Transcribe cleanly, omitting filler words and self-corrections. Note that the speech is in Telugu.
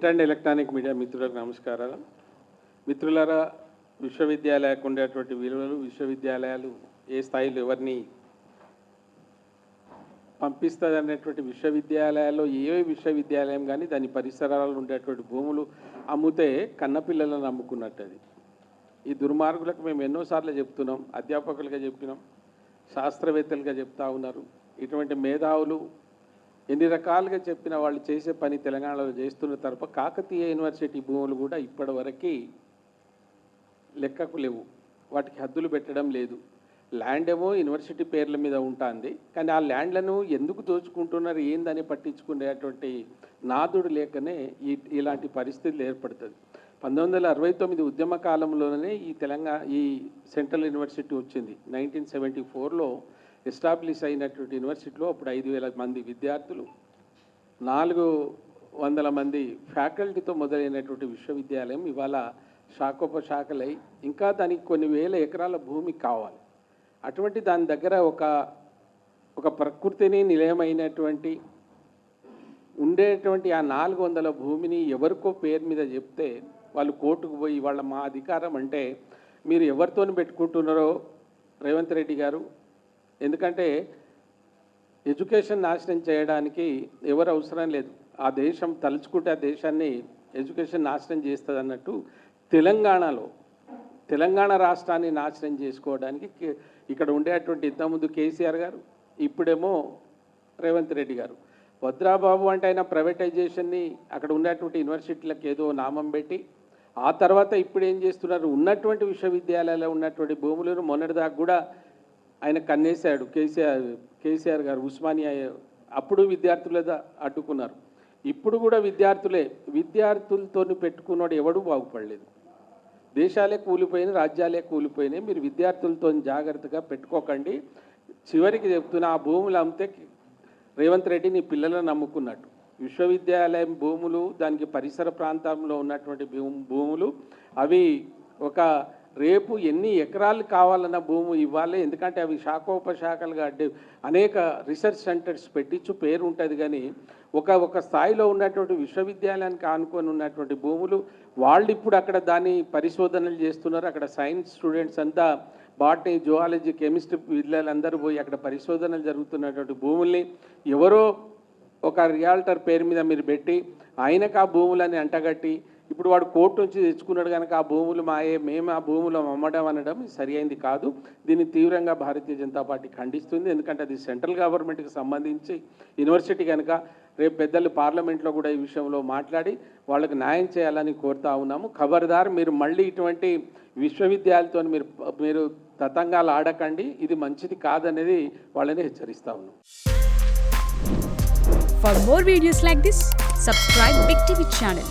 ప్రింట్ అండ్ ఎలక్ట్రానిక్ మీడియా మిత్రులకు నమస్కారాలు. మిత్రులారా, విశ్వవిద్యాలయాలకు ఉండేటువంటి విలువలు, విశ్వవిద్యాలయాలు ఏ స్థాయిలో ఎవరిని పంపిస్తుంది అనేటువంటి విశ్వవిద్యాలయాల్లో ఏ విశ్వవిద్యాలయం కానీ దాని పరిసరాలలో ఉండేటువంటి భూములు అమ్మితే కన్నపిల్లలను అమ్ముకున్నట్టు. అది ఈ దుర్మార్గులకు మేము ఎన్నోసార్లు చెప్తున్నాం, అధ్యాపకులుగా చెప్పినాం, శాస్త్రవేత్తలుగా చెప్తా ఉన్నారు. ఇటువంటి మేధావులు ఎన్ని రకాలుగా చెప్పిన వాళ్ళు చేసే పని తెలంగాణలో చేస్తున్న తరపు కాకతీయ యూనివర్సిటీ భూములు కూడా ఇప్పటివరకు లెక్కకు లేవు, వాటికి హద్దులు పెట్టడం లేదు. ల్యాండ్ ఏమో యూనివర్సిటీ పేర్ల మీద ఉంటుంది, కానీ ఆ ల్యాండ్లను ఎందుకు దోచుకుంటున్నారు ఏందని పట్టించుకునేటువంటి నాదుడు లేకనే ఇలాంటి పరిస్థితులు ఏర్పడుతుంది. 1969 ఉద్యమ కాలంలోనే ఈ సెంట్రల్ యూనివర్సిటీ వచ్చింది. 1974లో ఎస్టాబ్లిష్ అయినటువంటి యూనివర్సిటీలో అప్పుడు 5,000 మంది విద్యార్థులు, 400 మంది ఫ్యాకల్టీతో మొదలైనటువంటి విశ్వవిద్యాలయం ఇవాళ శాఖోపశాఖలై ఇంకా దానికి కొన్ని వేల ఎకరాల భూమి కావాలి. అటువంటి దాని దగ్గర ఒక ప్రకృతిని నిలయమైనటువంటి ఉండేటువంటి ఆ 400 భూమిని ఎవరికో పేరు మీద చెప్తే వాళ్ళు కోర్టుకు పోయి వాళ్ళ మా అధికారం అంటే మీరు ఎవరితో పెట్టుకుంటున్నారో రేవంత్ రెడ్డి గారు, ఎందుకంటే ఎడ్యుకేషన్ నాశనం చేయడానికి ఎవరు అవసరం లేదు. ఆ దేశం తలుచుకుంటే ఆ దేశాన్ని ఎడ్యుకేషన్ నాశనం చేస్తుంది అన్నట్టు తెలంగాణ రాష్ట్రాన్ని నాశనం చేసుకోవడానికి ఇక్కడ ఉండేటువంటి ఇంతకుముందు కేసీఆర్ గారు, ఇప్పుడేమో రేవంత్ రెడ్డి గారు. వద్రాబాబు అంటే ఆయన ప్రైవేటైజేషన్ని అక్కడ ఉన్నటువంటి యూనివర్సిటీలకు ఏదో నామం పెట్టి ఆ తర్వాత ఇప్పుడు ఏం చేస్తున్నారు, ఉన్నటువంటి విశ్వవిద్యాలయాల్లో ఉన్నటువంటి భూములను మొన్నటిదాకా కూడా ఆయన కన్నేశాడు కేసీఆర్ గారు. ఉస్మానియా అప్పుడు విద్యార్థులదా అడ్డుకున్నారు, ఇప్పుడు కూడా విద్యార్థులతో పెట్టుకున్నాడు ఎవడూ బాగుపడలేదు. దేశాలే కూలిపోయినాయి, రాజ్యాలే కూలిపోయినాయి. మీరు విద్యార్థులతో జాగ్రత్తగా పెట్టుకోకండి. చివరికి చెప్తున్నా, ఆ భూములు అమ్మితే రేవంత్ రెడ్డి నీ పిల్లలను నమ్ముకున్నట్టు. విశ్వవిద్యాలయం భూములు, దానికి పరిసర ప్రాంతంలో ఉన్నటువంటి భూములు అవి రేపు ఎన్ని ఎకరాలు కావాలన్న భూమి ఇవ్వాలి. ఎందుకంటే అవి శాఖోపశాఖలుగా అనేక రీసెర్చ్ సెంటర్స్ పెట్టించు పేరు ఉంటుంది, కానీ ఒక స్థాయిలో ఉన్నటువంటి విశ్వవిద్యాలయానికి ఆనుకొని ఉన్నటువంటి భూములు వాళ్ళు ఇప్పుడు అక్కడ దాన్ని పరిశోధనలు చేస్తున్నారు. అక్కడ సైన్స్ స్టూడెంట్స్ అంతా బాటనీ, జువాలజీ, కెమిస్ట్రీ పిల్లలందరూ పోయి అక్కడ పరిశోధనలు జరుగుతున్నటువంటి భూముల్ని ఎవరో ఒక రియాల్టర్ పేరు మీద మీరు పెట్టి ఆయనకు ఆ భూములని అంటగట్టి ఇప్పుడు వాడు కోర్టు నుంచి తెచ్చుకున్నాడు కనుక ఆ భూములు మేము ఆ భూములు అమ్మడం అనడం సరి అయింది కాదు. దీన్ని తీవ్రంగా భారతీయ జనతా పార్టీ ఖండిస్తుంది. ఎందుకంటే అది సెంట్రల్ గవర్నమెంట్కి సంబంధించి యూనివర్సిటీ కనుక రేపు పెద్దలు పార్లమెంట్లో కూడా ఈ విషయంలో మాట్లాడి వాళ్ళకి న్యాయం చేయాలని కోరుతా ఉన్నాము. ఖబర్దార్, మీరు మళ్ళీ ఇటువంటి విశ్వవిద్యాలయాలతో మీరు తతంగాలు ఆడకండి, ఇది మంచిది కాదనేది వాళ్ళని హెచ్చరిస్తా ఉన్నాం. For more videos like this, subscribe Big TV channel.